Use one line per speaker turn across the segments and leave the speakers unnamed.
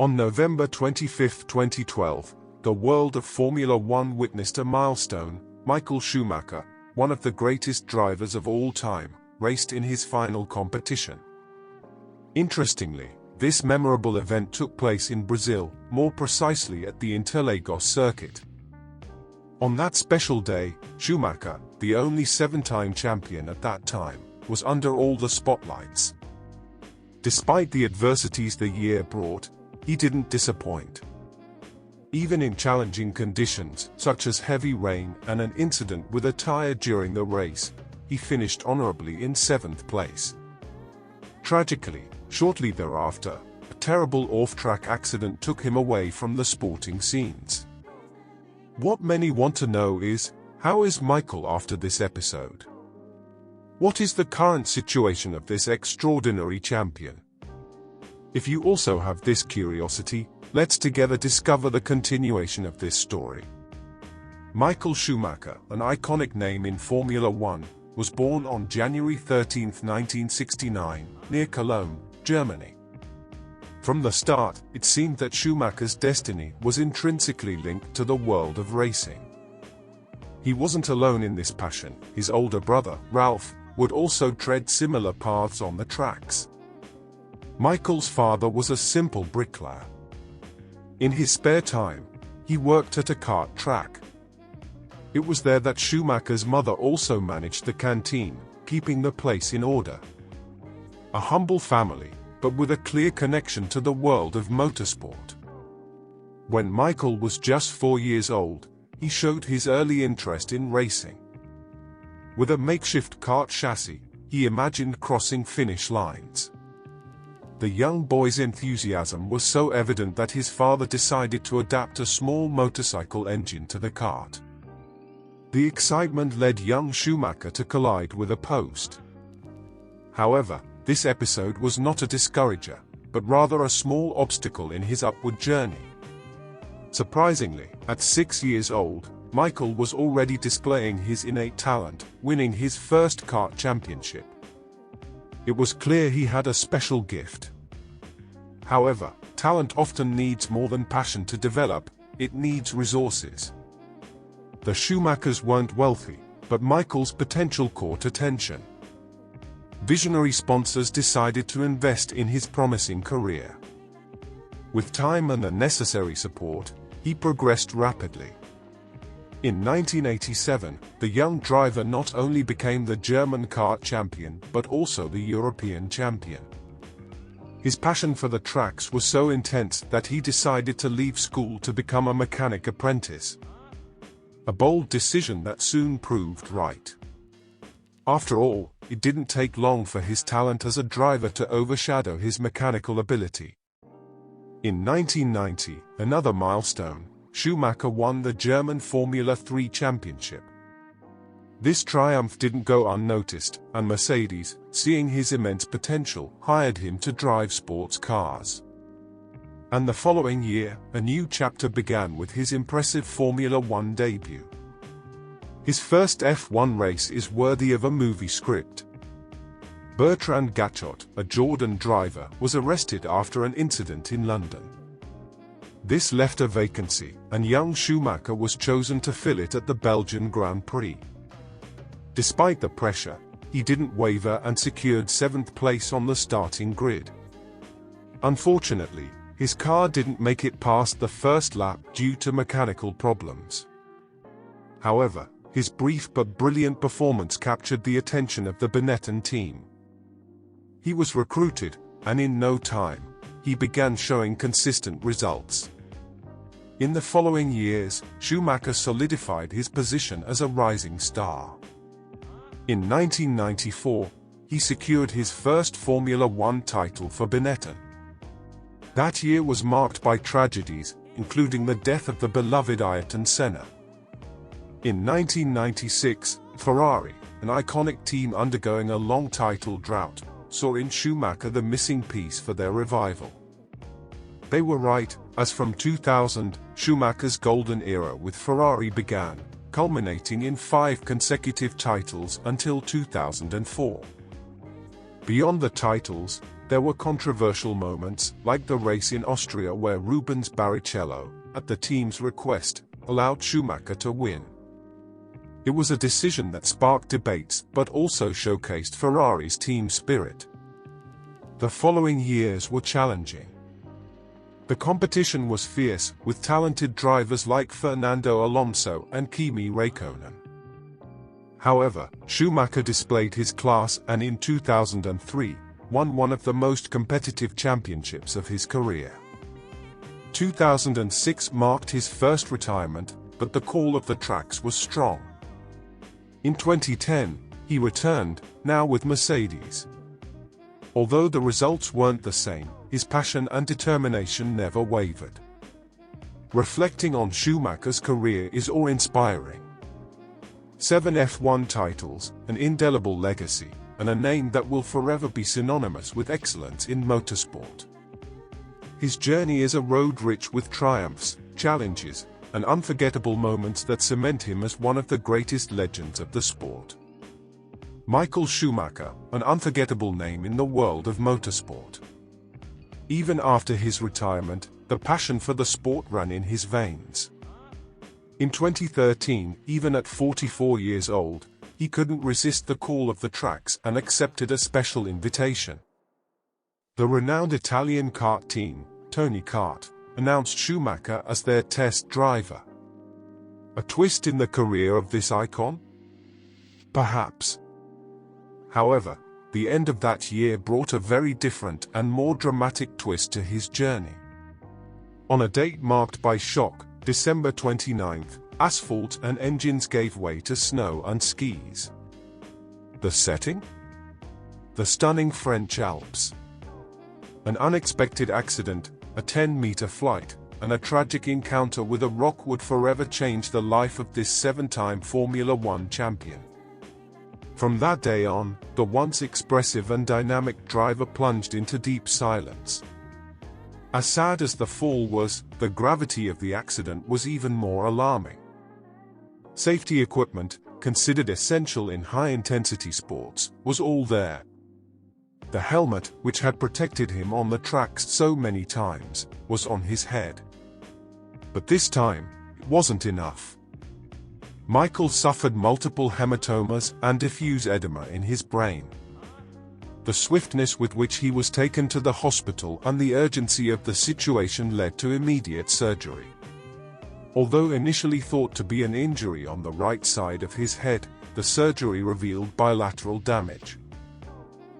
On November 25, 2012, the world of Formula One witnessed a milestone. Michael Schumacher, one of the greatest drivers of all time, raced in his final competition. Interestingly, this memorable event took place in Brazil, more precisely at the Interlagos circuit. On that special day, Schumacher, the only seven-time champion at that time, was under all the spotlights. Despite the adversities the year brought, he didn't disappoint. Even in challenging conditions, such as heavy rain and an incident with a tire during the race, he finished honorably in 7th place. Tragically, shortly thereafter, a terrible off-track accident took him away from the sporting scenes. What many want to know is, how is Michael after this episode? What is the current situation of this extraordinary champion? If you also have this curiosity, let's together discover the continuation of this story. Michael Schumacher, an iconic name in Formula One, was born on January 13, 1969, near Cologne, Germany. From the start, it seemed that Schumacher's destiny was intrinsically linked to the world of racing. He wasn't alone in this passion. His older brother, Ralph, would also tread similar paths on the tracks. Michael's father was a simple bricklayer. In his spare time, he worked at a kart track. It was there that Schumacher's mother also managed the canteen, keeping the place in order. A humble family, but with a clear connection to the world of motorsport. When Michael was just 4 years old, he showed his early interest in racing. With a makeshift kart chassis, he imagined crossing finish lines. The young boy's enthusiasm was so evident that his father decided to adapt a small motorcycle engine to the kart. The excitement led young Schumacher to collide with a post. However, this episode was not a discourager, but rather a small obstacle in his upward journey. Surprisingly, at 6 years old, Michael was already displaying his innate talent, winning his first kart championship. It was clear he had a special gift. However, talent often needs more than passion to develop, it needs resources. The Schumachers weren't wealthy, but Michael's potential caught attention. Visionary sponsors decided to invest in his promising career. With time and the necessary support, he progressed rapidly. In 1987, the young driver not only became the German kart champion but also the European champion. His passion for the tracks was so intense that he decided to leave school to become a mechanic apprentice. A bold decision that soon proved right. After all, it didn't take long for his talent as a driver to overshadow his mechanical ability. In 1990, another milestone, Schumacher won the German Formula 3 championship. This triumph didn't go unnoticed, and Mercedes, seeing his immense potential, hired him to drive sports cars. And the following year, a new chapter began with his impressive Formula One debut. His first F1 race is worthy of a movie script. Bertrand Gachot, a Jordan driver, was arrested after an incident in London. This left a vacancy, and young Schumacher was chosen to fill it at the Belgian Grand Prix. Despite the pressure, he didn't waver and secured 7th place on the starting grid. Unfortunately, his car didn't make it past the first lap due to mechanical problems. However, his brief but brilliant performance captured the attention of the Benetton team. He was recruited, and in no time, he began showing consistent results. In the following years, Schumacher solidified his position as a rising star. In 1994, he secured his first Formula One title for Benetton. That year was marked by tragedies, including the death of the beloved Ayrton Senna. In 1996, Ferrari, an iconic team undergoing a long title drought, saw in Schumacher the missing piece for their revival. They were right, as from 2000, Schumacher's golden era with Ferrari began, culminating in 5 consecutive titles until 2004. Beyond the titles, There were controversial moments, like the race in Austria where Rubens Barrichello, at the team's request, allowed Schumacher to win. It was a decision that sparked debates but also showcased Ferrari's team spirit. The following years were challenging. The competition was fierce, with talented drivers like Fernando Alonso and Kimi Räikkönen. However, Schumacher displayed his class and in 2003, won one of the most competitive championships of his career. 2006 marked his first retirement, but the call of the tracks was strong. In 2010, he returned, now with Mercedes. Although the results weren't the same, his passion and determination never wavered. Reflecting on Schumacher's career is awe-inspiring. 7 F1 titles, an indelible legacy, and a name that will forever be synonymous with excellence in motorsport. His journey is a road rich with triumphs, challenges, and unforgettable moments that cement him as one of the greatest legends of the sport. Michael Schumacher, an unforgettable name in the world of motorsport. Even after his retirement, the passion for the sport ran in his veins. In 2013, even at 44 years old, he couldn't resist the call of the tracks and accepted a special invitation. The renowned Italian kart team, Tony Kart, announced Schumacher as their test driver. A twist in the career of this icon? Perhaps. However, the end of that year brought a very different and more dramatic twist to his journey. On a date marked by shock, December 29th, asphalt and engines gave way to snow and skis. The setting? The stunning French Alps. An unexpected accident, a 10-meter flight, and a tragic encounter with a rock would forever change the life of this 7-time Formula One champion. From that day on, the once expressive and dynamic driver plunged into deep silence. As sad as the fall was, the gravity of the accident was even more alarming. Safety equipment, considered essential in high-intensity sports, was all there. The helmet, which had protected him on the tracks so many times, was on his head. But this time, it wasn't enough. Michael suffered multiple hematomas and diffuse edema in his brain. The swiftness with which he was taken to the hospital and the urgency of the situation led to immediate surgery. Although initially thought to be an injury on the right side of his head, the surgery revealed bilateral damage.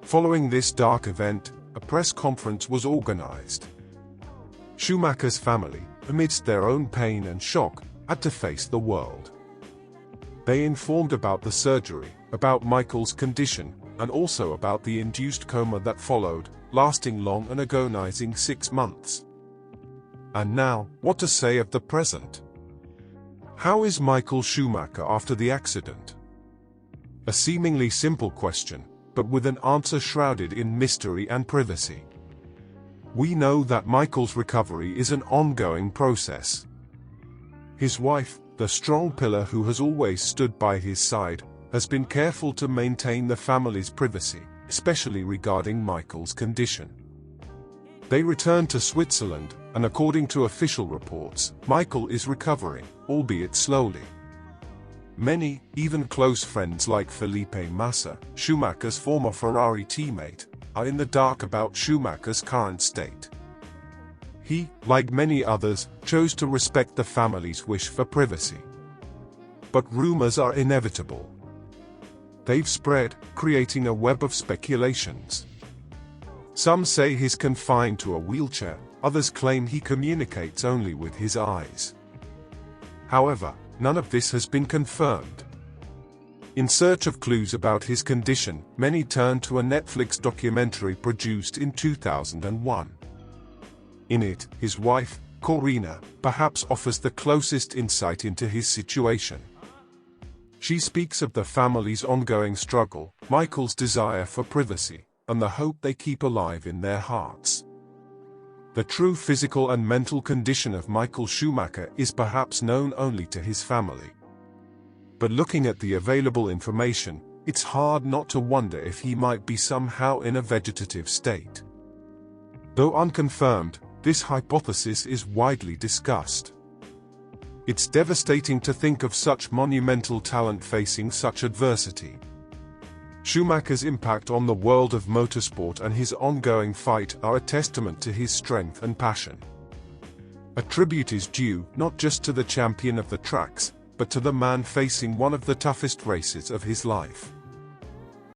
Following this dark event, a press conference was organized. Schumacher's family, amidst their own pain and shock, had to face the world. They informed about the surgery, about Michael's condition, and also about the induced coma that followed, lasting long and agonizing 6 months. And now, what to say of the present? How is Michael Schumacher after the accident? A seemingly simple question, but with an answer shrouded in mystery and privacy. We know that Michael's recovery is an ongoing process. His wife, the strong pillar who has always stood by his side, has been careful to maintain the family's privacy, especially regarding Michael's condition. They returned to Switzerland, and according to official reports, Michael is recovering, albeit slowly. Many, even close friends like Felipe Massa, Schumacher's former Ferrari teammate, are in the dark about Schumacher's current state. He, like many others, chose to respect the family's wish for privacy. But rumors are inevitable. They've spread, creating a web of speculations. Some say he's confined to a wheelchair, others claim he communicates only with his eyes. However, none of this has been confirmed. In search of clues about his condition, many turned to a Netflix documentary produced in 2001. In it, his wife, Corina, perhaps offers the closest insight into his situation. She speaks of the family's ongoing struggle, Michael's desire for privacy, and the hope they keep alive in their hearts. The true physical and mental condition of Michael Schumacher is perhaps known only to his family. But looking at the available information, it's hard not to wonder if he might be somehow in a vegetative state. Though unconfirmed, this hypothesis is widely discussed. It's devastating to think of such monumental talent facing such adversity. Schumacher's impact on the world of motorsport and his ongoing fight are a testament to his strength and passion. A tribute is due not just to the champion of the tracks, but to the man facing one of the toughest races of his life.